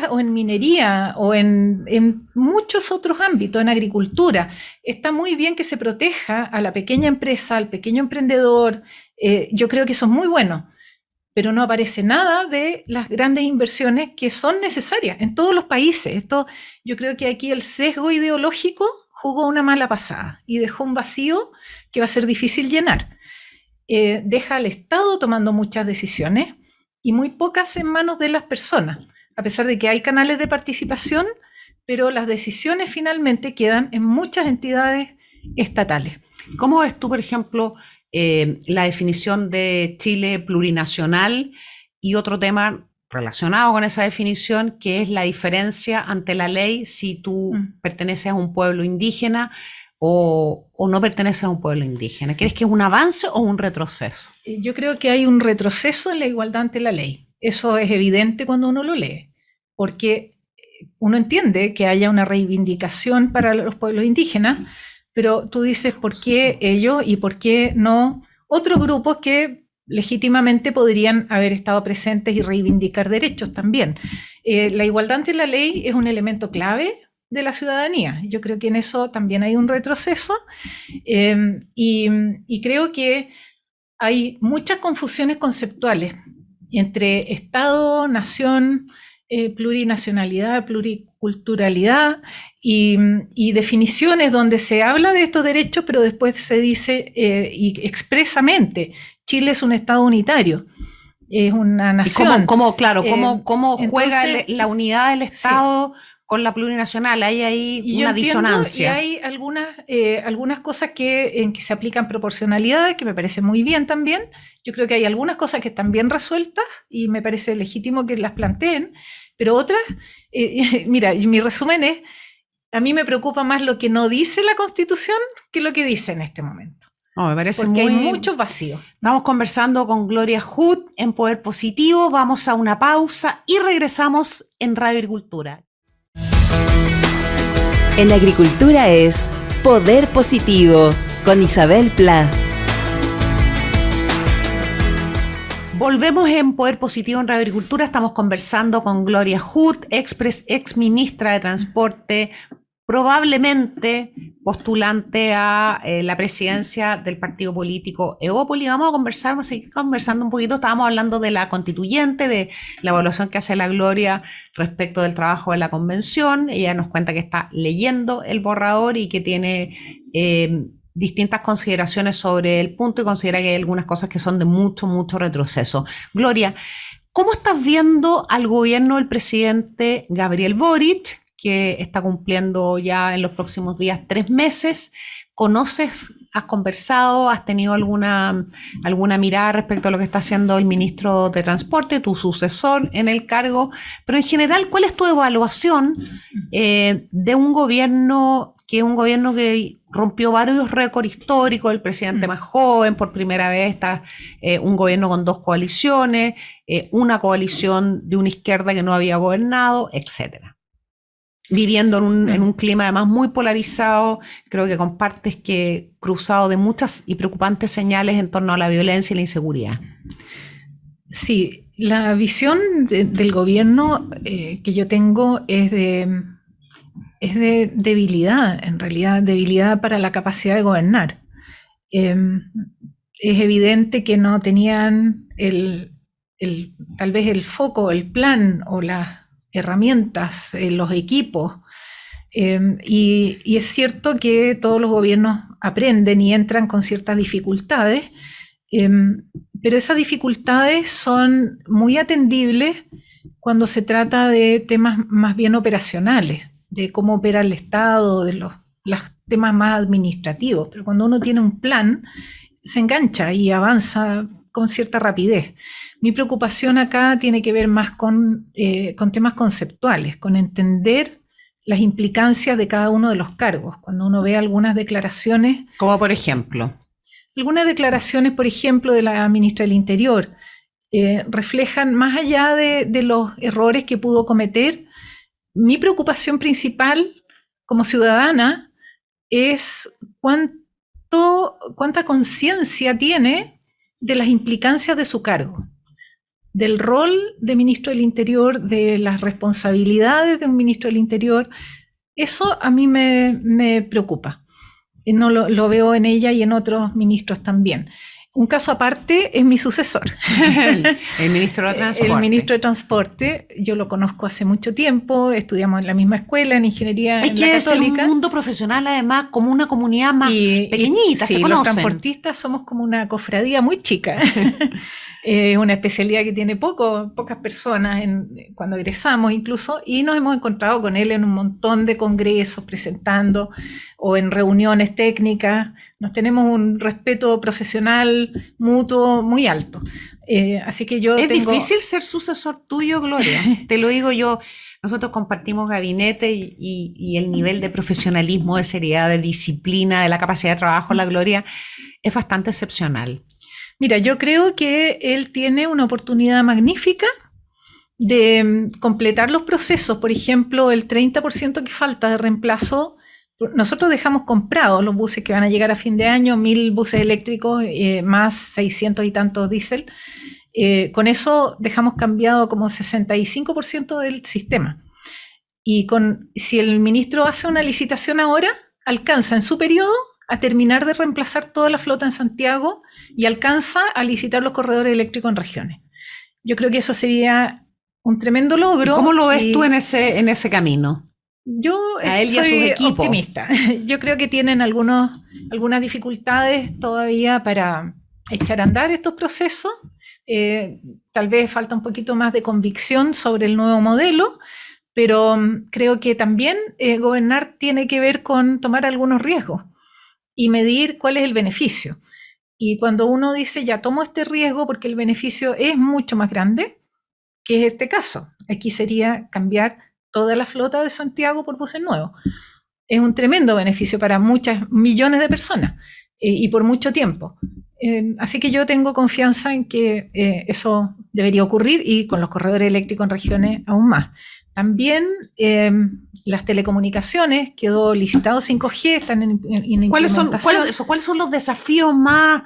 O en minería, o en muchos otros ámbitos, en agricultura. Está muy bien que se proteja a la pequeña empresa, al pequeño emprendedor. Yo creo que eso es muy bueno. Pero no aparece nada de las grandes inversiones que son necesarias en todos los países. Yo creo que aquí el sesgo ideológico jugó una mala pasada y dejó un vacío que va a ser difícil llenar. Deja al Estado tomando muchas decisiones y muy pocas en manos de las personas, a pesar de que hay canales de participación, pero las decisiones finalmente quedan en muchas entidades estatales. ¿Cómo ves tú, por ejemplo, la definición de Chile plurinacional y otro tema relacionado con esa definición, que es la diferencia ante la ley si tú perteneces a un pueblo indígena o no perteneces a un pueblo indígena? ¿Crees que es un avance o un retroceso? Yo creo que hay un retroceso en la igualdad ante la ley. Eso es evidente cuando uno lo lee, porque uno entiende que haya una reivindicación para los pueblos indígenas, pero tú dices, ¿por qué ellos y por qué no otros grupos que legítimamente podrían haber estado presentes y reivindicar derechos también? La igualdad ante la ley es un elemento clave de la ciudadanía. Yo creo que en eso también hay un retroceso y creo que hay muchas confusiones conceptuales entre Estado, nación, plurinacionalidad, pluriculturalidad y definiciones donde se habla de estos derechos, pero después se dice y expresamente, Chile es un Estado unitario. Es una nación. ¿Cómo juega la unidad del Estado? Sí. Con la plurinacional, hay una disonancia. Y hay algunas cosas en que se aplican proporcionalidades, que me parece muy bien también. Yo creo que hay algunas cosas que están bien resueltas y me parece legítimo que las planteen, pero otras, mira, mi resumen es, a mí me preocupa más lo que no dice la Constitución que lo que dice en este momento. No, me parece porque hay muchos vacíos. Estamos conversando con Gloria Hood en Poder Positivo, vamos a una pausa y regresamos en Radio Agricultura. En Agricultura es Poder Positivo, con Isabel Pla. Volvemos en Poder Positivo en Radio Agricultura. Estamos conversando con Gloria Hood, ex ministra de Transporte, probablemente postulante a la presidencia del partido político Evópoli. Vamos a seguir conversando un poquito. Estábamos hablando de la constituyente, de la evaluación que hace la Gloria respecto del trabajo de la convención. Ella nos cuenta que está leyendo el borrador y que tiene distintas consideraciones sobre el punto y considera que hay algunas cosas que son de mucho retroceso. Gloria, ¿cómo estás viendo al gobierno del presidente Gabriel Boric, que está cumpliendo ya en los próximos días 3 meses? ¿Conoces, has conversado, has tenido alguna mirada respecto a lo que está haciendo el ministro de Transporte, tu sucesor en el cargo? Pero en general, ¿cuál es tu evaluación de un gobierno que rompió varios récords históricos? El presidente más joven, por primera vez está un gobierno con 2 coaliciones, una coalición de una izquierda que no había gobernado, etcétera. Viviendo en un clima además muy polarizado, creo que con partes que cruzado de muchas y preocupantes señales en torno a la violencia y la inseguridad. Sí, la visión del gobierno que yo tengo es de debilidad, en realidad, debilidad para la capacidad de gobernar. Es evidente que no tenían tal vez el foco, el plan o las herramientas, los equipos, y es cierto que todos los gobiernos aprenden y entran con ciertas dificultades, pero esas dificultades son muy atendibles cuando se trata de temas más bien operacionales, de cómo opera el Estado, de los temas más administrativos, pero cuando uno tiene un plan, se engancha y avanza con cierta rapidez. Mi preocupación acá tiene que ver más con temas conceptuales, con entender las implicancias de cada uno de los cargos. Cuando uno ve algunas declaraciones... Como por ejemplo. Algunas declaraciones, por ejemplo, de la ministra del Interior, reflejan, más allá de los errores que pudo cometer, mi preocupación principal como ciudadana es cuánta conciencia tiene de las implicancias de su cargo, del rol de ministro del Interior, de las responsabilidades de un ministro del Interior. Eso a mí me preocupa. No lo veo en ella y en otros ministros también. Un caso aparte es mi sucesor. El ministro de Transporte. El ministro de Transporte, yo lo conozco hace mucho tiempo, estudiamos en la misma escuela, en ingeniería en la Católica. Es un mundo profesional, además, como una comunidad más pequeñita, sí, se conocen. Los transportistas somos como una cofradía muy chica. Una especialidad que tiene pocas personas cuando egresamos incluso, y nos hemos encontrado con él en un montón de congresos presentando o en reuniones técnicas. Nos tenemos un respeto profesional mutuo muy alto. Así que yo Es difícil ser sucesor tuyo, Gloria. Te lo digo yo. Nosotros compartimos gabinete y el nivel de profesionalismo, de seriedad, de disciplina, de la capacidad de trabajo, la Gloria, es bastante excepcional. Mira, yo creo que él tiene una oportunidad magnífica de completar los procesos. Por ejemplo, el 30% que falta de reemplazo, nosotros dejamos comprados los buses que van a llegar a fin de año, 1.000 buses eléctricos más 600 y tantos diésel. Con eso dejamos cambiado como 65% del sistema. Y si el ministro hace una licitación ahora, alcanza en su periodo a terminar de reemplazar toda la flota en Santiago y alcanza a licitar los corredores eléctricos en regiones. Yo creo que eso sería un tremendo logro. ¿Y cómo lo ves tú en ese camino? Yo a él y a sus equipos. Optimista. Yo creo que tienen algunas dificultades todavía para echar a andar estos procesos. Tal vez falta un poquito más de convicción sobre el nuevo modelo, pero creo que también gobernar tiene que ver con tomar algunos riesgos y medir cuál es el beneficio. Y cuando uno dice, ya tomo este riesgo porque el beneficio es mucho más grande, que es este caso. Aquí sería cambiar toda la flota de Santiago por buses nuevos. Es un tremendo beneficio para muchas millones de personas y por mucho tiempo. Así que yo tengo confianza en que eso debería ocurrir, y con los corredores eléctricos en regiones aún más. También las telecomunicaciones, quedó licitado 5G, están en implementación. ¿Cuáles son los desafíos más...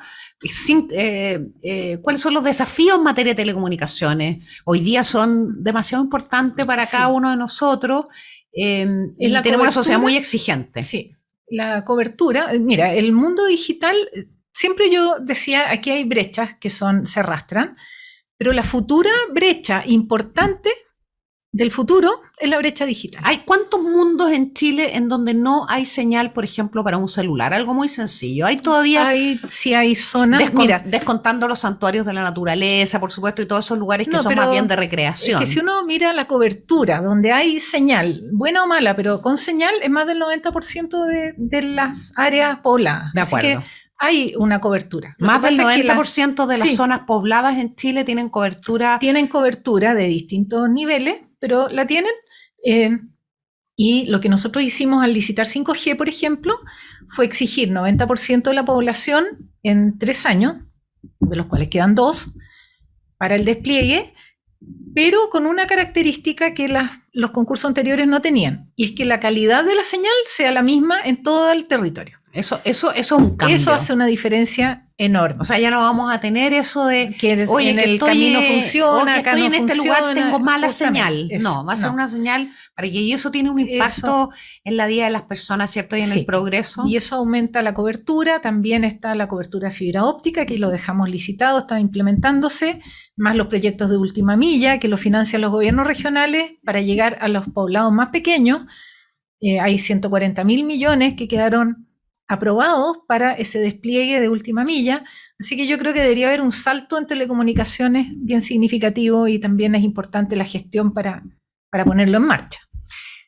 ¿cuáles son los desafíos en materia de telecomunicaciones? Hoy día son demasiado importantes para cada uno de nosotros y tenemos una sociedad muy exigente. Sí, la cobertura. Mira, el mundo digital, siempre yo decía, aquí hay brechas que se arrastran, pero la futura brecha importante del futuro es la brecha digital. ¿Hay cuántos mundos en Chile en donde no hay señal, por ejemplo, para un celular? Algo muy sencillo. Hay todavía... Sí hay zonas... descontando los santuarios de la naturaleza, por supuesto, y todos esos lugares que son más bien de recreación. Es que si uno mira la cobertura, donde hay señal, buena o mala, pero con señal, es más del 90% de las áreas pobladas. De acuerdo. Así que hay una cobertura. Más del 90% de las zonas pobladas en Chile tienen cobertura. Tienen cobertura de distintos niveles, pero la tienen. Y lo que nosotros hicimos al licitar 5G, por ejemplo, fue exigir 90% de la población en 3 años, de los cuales quedan 2, para el despliegue, pero con una característica que los concursos anteriores no tenían, y es que la calidad de la señal sea la misma en todo el territorio. Eso es un cambio. Eso hace una diferencia enorme. O sea, ya no vamos a tener eso de que oye, en el camino funciona, acá no en este funciona, lugar tengo mala señal. Eso, no, va a ser una señal para que, y eso tiene un impacto en la vida de las personas, ¿cierto? Y en el progreso. Y eso aumenta la cobertura. También está la cobertura de fibra óptica, que lo dejamos licitado, está implementándose, más los proyectos de última milla, que lo financian los gobiernos regionales para llegar a los poblados más pequeños. Hay 140.000 millones que quedaron aprobados para ese despliegue de última milla, así que yo creo que debería haber un salto en telecomunicaciones bien significativo, y también es importante la gestión para ponerlo en marcha.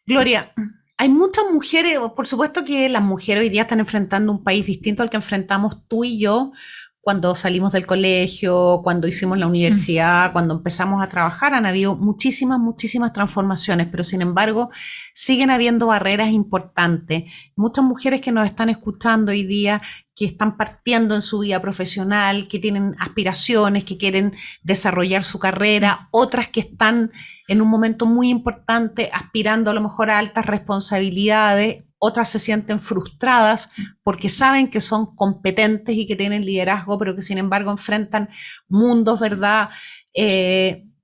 Gloria, hay muchas mujeres, por supuesto que las mujeres hoy día están enfrentando un país distinto al que enfrentamos tú y yo cuando salimos del colegio, cuando hicimos la universidad, cuando empezamos a trabajar, han habido muchísimas, muchísimas transformaciones, pero sin embargo siguen habiendo barreras importantes. Muchas mujeres que nos están escuchando hoy día, que están partiendo en su vida profesional, que tienen aspiraciones, que quieren desarrollar su carrera, otras que están en un momento muy importante aspirando a lo mejor a altas responsabilidades, otras se sienten frustradas porque saben que son competentes y que tienen liderazgo, pero que sin embargo enfrentan mundos, ¿verdad?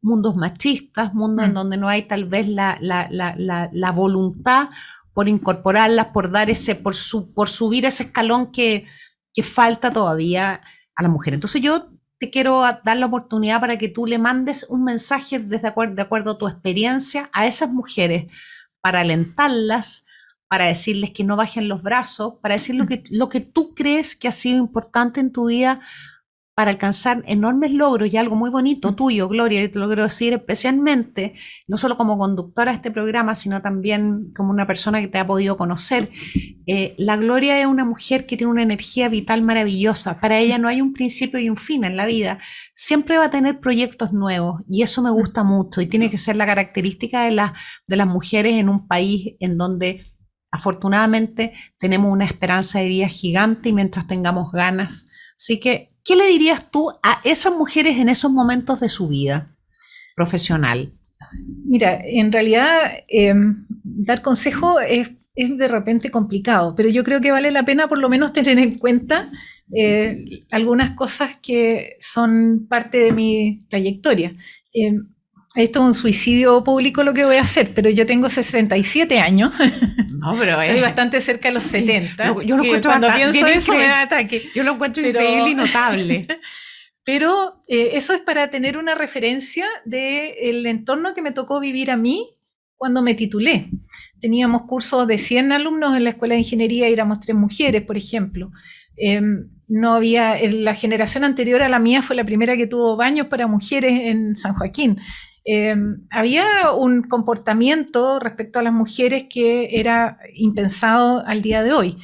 Mundos machistas, mundos en donde no hay tal vez la voluntad por incorporarlas, por dar por subir ese escalón que falta todavía a la mujer. Entonces yo te quiero dar la oportunidad para que tú le mandes un mensaje de acuerdo a tu experiencia a esas mujeres, para alentarlas, para decirles que no bajen los brazos, para decir lo que tú crees que ha sido importante en tu vida para alcanzar enormes logros y algo muy bonito tuyo, Gloria, y te lo quiero decir especialmente, no solo como conductora de este programa, sino también como una persona que te ha podido conocer. La Gloria es una mujer que tiene una energía vital maravillosa. Para ella no hay un principio y un fin en la vida. Siempre va a tener proyectos nuevos y eso me gusta mucho y tiene que ser la característica de las mujeres en un país en donde afortunadamente tenemos una esperanza de vida gigante y mientras tengamos ganas. Así que, ¿qué le dirías tú a esas mujeres en esos momentos de su vida profesional? Mira, en realidad dar consejo es de repente complicado, pero yo creo que vale la pena por lo menos tener en cuenta algunas cosas que son parte de mi trayectoria. Esto es un suicidio público lo que voy a hacer, pero yo tengo 67 años. No, pero estoy bastante cerca de los 70. Yo lo encuentro cuando pienso eso me da ataque. Yo lo encuentro increíble y notable. Pero eso es para tener una referencia del entorno que me tocó vivir a mí cuando me titulé. Teníamos cursos de 100 alumnos en la Escuela de Ingeniería y éramos 3 mujeres, por ejemplo. No había, la generación anterior a la mía fue la primera que tuvo baños para mujeres en San Joaquín. Había un comportamiento respecto a las mujeres que era impensado al día de hoy.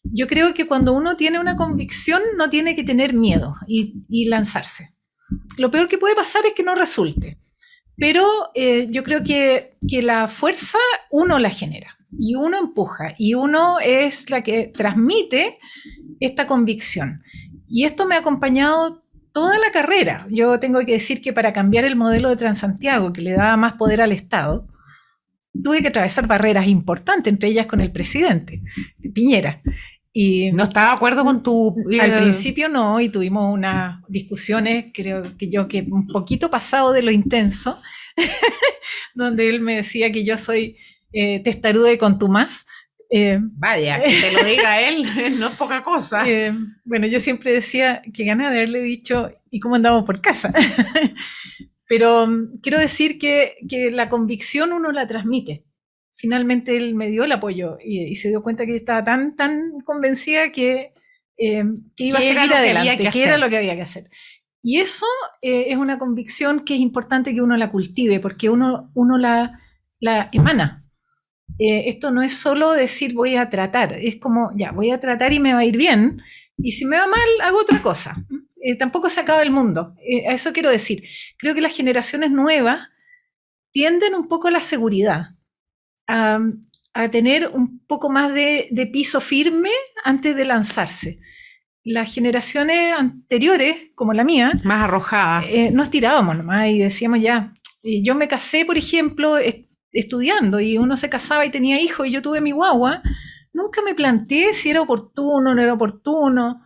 Yo creo que cuando uno tiene una convicción no tiene que tener miedo y lanzarse. Lo peor que puede pasar es que no resulte, pero yo creo que la fuerza uno la genera y uno empuja y uno es la que transmite esta convicción. Y esto me ha acompañado toda la carrera. Yo tengo que decir que para cambiar el modelo de Transantiago, que le daba más poder al Estado, tuve que atravesar barreras importantes, entre ellas con el presidente, Piñera. Y ¿no estaba de acuerdo con tu...? Al principio no, y tuvimos unas discusiones, creo que un poquito pasado de lo intenso, donde él me decía que yo soy testaruda y contumaz. Vaya, que te lo diga él, no es poca cosa. Bueno, yo siempre decía que ganas de haberle dicho, ¿y cómo andamos por casa? Pero quiero decir que la convicción uno la transmite. Finalmente él me dio el apoyo y se dio cuenta que estaba tan convencida que iba a seguir adelante, que era lo que había que hacer. Y eso es una convicción que es importante que uno la cultive, porque uno la emana. Esto no es solo decir voy a tratar, es como ya, voy a tratar y me va a ir bien, y si me va mal, hago otra cosa. Tampoco se acaba el mundo. A eso quiero decir. Creo que las generaciones nuevas tienden un poco a la seguridad, a tener un poco más de piso firme antes de lanzarse. Las generaciones anteriores, como la mía, más arrojadas, nos tirábamos nomás y decíamos ya. Yo me casé, por ejemplo, estudiando, y uno se casaba y tenía hijos, y yo tuve mi guagua. Nunca me planteé si era oportuno o no era oportuno.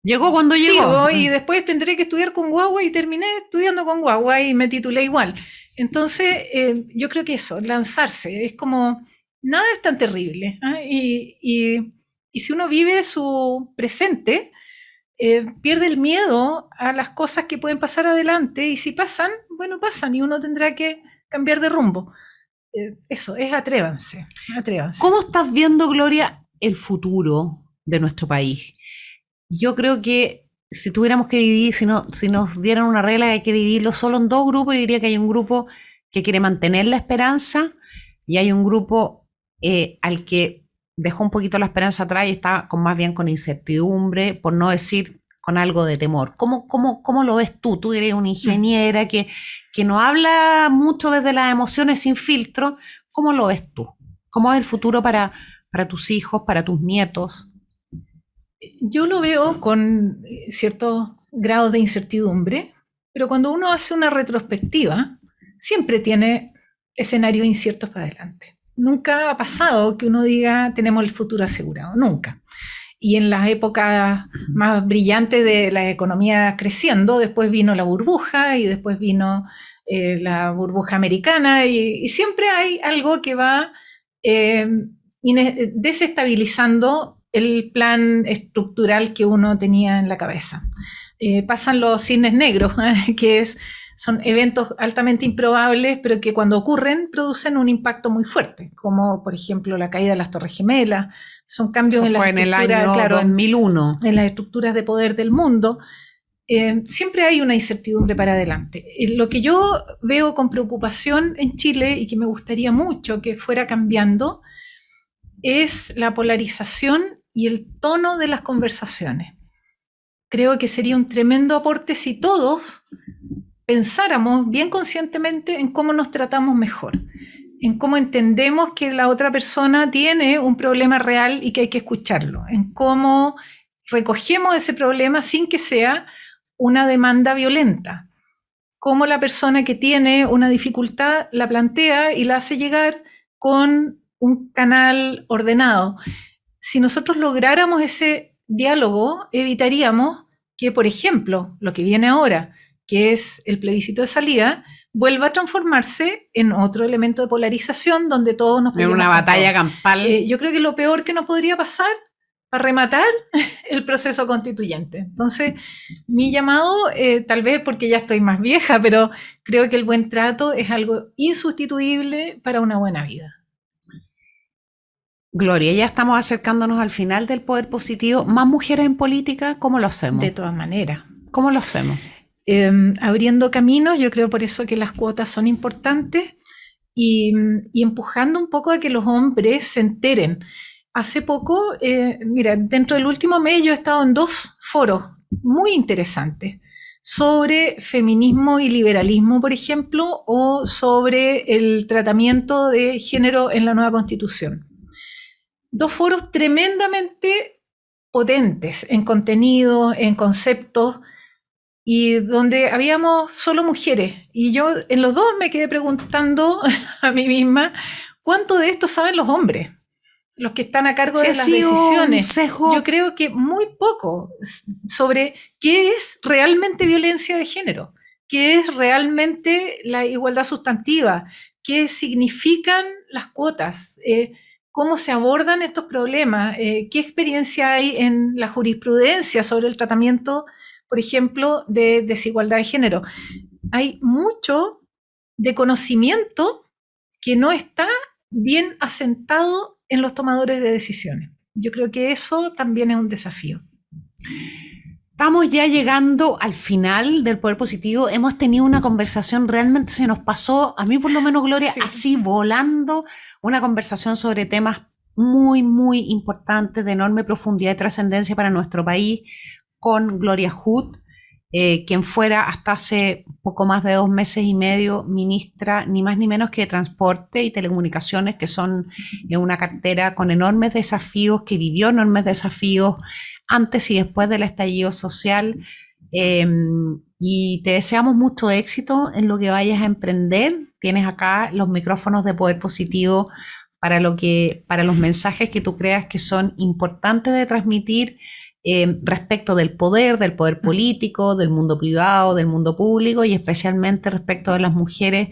Llegó cuando llegó. Y después tendré que estudiar con guagua y terminé estudiando con guagua y me titulé igual. Entonces, yo creo que eso, lanzarse, es como, nada es tan terrible. Y si uno vive su presente, pierde el miedo a las cosas que pueden pasar adelante, y si pasan, bueno, pasan, y uno tendrá que cambiar de rumbo. Eso, es atrévanse. ¿Cómo estás viendo, Gloria, el futuro de nuestro país? Yo creo que si tuviéramos que dividir, si nos dieran una regla que hay que dividirlo solo en 2 grupos, yo diría que hay un grupo que quiere mantener la esperanza y hay un grupo al que dejó un poquito la esperanza atrás y está más bien con incertidumbre, por no decir con algo de temor. ¿Cómo lo ves tú? Tú eres una ingeniera que no habla mucho desde las emociones sin filtro. ¿Cómo lo ves tú? ¿Cómo es el futuro para tus hijos, para tus nietos? Yo lo veo con ciertos grados de incertidumbre, pero cuando uno hace una retrospectiva, siempre tiene escenarios inciertos para adelante. Nunca ha pasado que uno diga tenemos el futuro asegurado, nunca. Y en las épocas más brillantes de la economía creciendo, después vino la burbuja y después vino la burbuja americana y siempre hay algo que va desestabilizando el plan estructural que uno tenía en la cabeza. Pasan los cisnes negros, que son eventos altamente improbables, pero que cuando ocurren producen un impacto muy fuerte, como por ejemplo la caída de las Torres Gemelas. Son cambios en las estructuras, en el año 2001. En las estructuras de poder del mundo. Siempre hay una incertidumbre para adelante. Lo que yo veo con preocupación en Chile y que me gustaría mucho que fuera cambiando es la polarización y el tono de las conversaciones. Creo que sería un tremendo aporte si todos pensáramos bien conscientemente en cómo nos tratamos mejor, en cómo entendemos que la otra persona tiene un problema real y que hay que escucharlo, en cómo recogemos ese problema sin que sea una demanda violenta, cómo la persona que tiene una dificultad la plantea y la hace llegar con un canal ordenado. Si nosotros lográramos ese diálogo, evitaríamos que, por ejemplo, lo que viene ahora, que es el plebiscito de salida, vuelva a transformarse en otro elemento de polarización donde todos nos en una batalla campal. Yo creo que lo peor que nos podría pasar para rematar el proceso constituyente. Entonces, mi llamado, tal vez porque ya estoy más vieja, pero creo que el buen trato es algo insustituible para una buena vida. Gloria, ya estamos acercándonos al final del Poder Positivo. ¿Más mujeres en política? ¿Cómo lo hacemos? De todas maneras. ¿Cómo lo hacemos? Abriendo caminos, yo creo por eso que las cuotas son importantes y empujando un poco a que los hombres se enteren. Hace poco, mira, dentro del último mes yo he estado en 2 foros muy interesantes sobre feminismo y liberalismo, por ejemplo, o sobre el tratamiento de género en la nueva Constitución. 2 foros tremendamente potentes en contenido, en conceptos, y donde habíamos solo mujeres. Y yo en los 2 me quedé preguntando a mí misma, ¿cuánto de esto saben los hombres? Los que están a cargo de las decisiones. Yo creo que muy poco sobre qué es realmente violencia de género, qué es realmente la igualdad sustantiva, qué significan las cuotas, cómo se abordan estos problemas, qué experiencia hay en la jurisprudencia sobre el tratamiento, por ejemplo, de desigualdad de género. Hay mucho de conocimiento que no está bien asentado en los tomadores de decisiones. Yo creo que eso también es un desafío. Estamos ya llegando al final del Poder Positivo. Hemos tenido una conversación, realmente se nos pasó, a mí por lo menos, Gloria, sí, así volando, una conversación sobre temas muy, muy importantes, de enorme profundidad y trascendencia para nuestro país, con Gloria Hood, quien fuera hasta hace poco más de 2 meses y medio ministra, ni más ni menos que de Transporte y Telecomunicaciones, que son una cartera con enormes desafíos, que vivió enormes desafíos antes y después del estallido social, y te deseamos mucho éxito en lo que vayas a emprender. Tienes acá los micrófonos de Poder Positivo para los mensajes que tú creas que son importantes de transmitir, respecto del poder político, del mundo privado, del mundo público, y especialmente respecto de las mujeres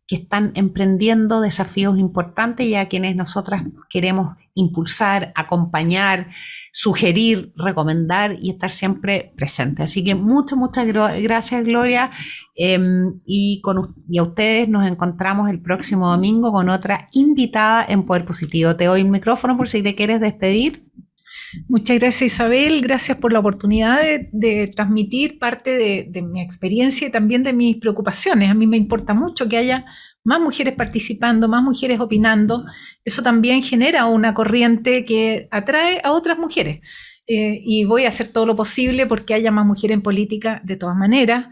que están emprendiendo desafíos importantes y a quienes nosotras queremos impulsar, acompañar, sugerir, recomendar y estar siempre presentes. Así que muchas gracias, Gloria, y a ustedes nos encontramos el próximo domingo con otra invitada en Poder Positivo. Te doy el micrófono por si te quieres despedir. Muchas gracias, Isabel. Gracias por la oportunidad de transmitir parte de mi experiencia y también de mis preocupaciones. A mí me importa mucho que haya más mujeres participando, más mujeres opinando. Eso también genera una corriente que atrae a otras mujeres. y voy a hacer todo lo posible porque haya más mujeres en política de todas maneras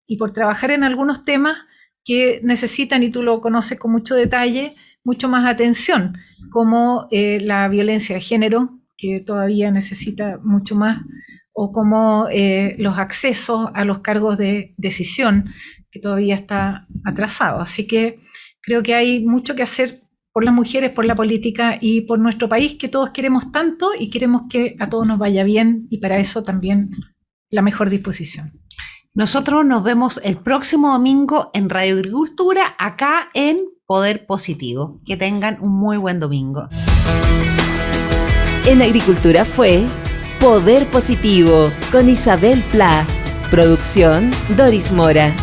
y por trabajar en algunos temas que necesitan, y tú lo conoces con mucho detalle, mucho más atención, como la violencia de género, que todavía necesita mucho más, o como los accesos a los cargos de decisión, que todavía está atrasado. Así que creo que hay mucho que hacer por las mujeres, por la política y por nuestro país, que todos queremos tanto y queremos que a todos nos vaya bien, y para eso también la mejor disposición. Nosotros nos vemos el próximo domingo en Radio Agricultura, acá en Poder Positivo. Que tengan un muy buen domingo. En Agricultura fue Poder Positivo con Isabel Pla. Producción Doris Mora.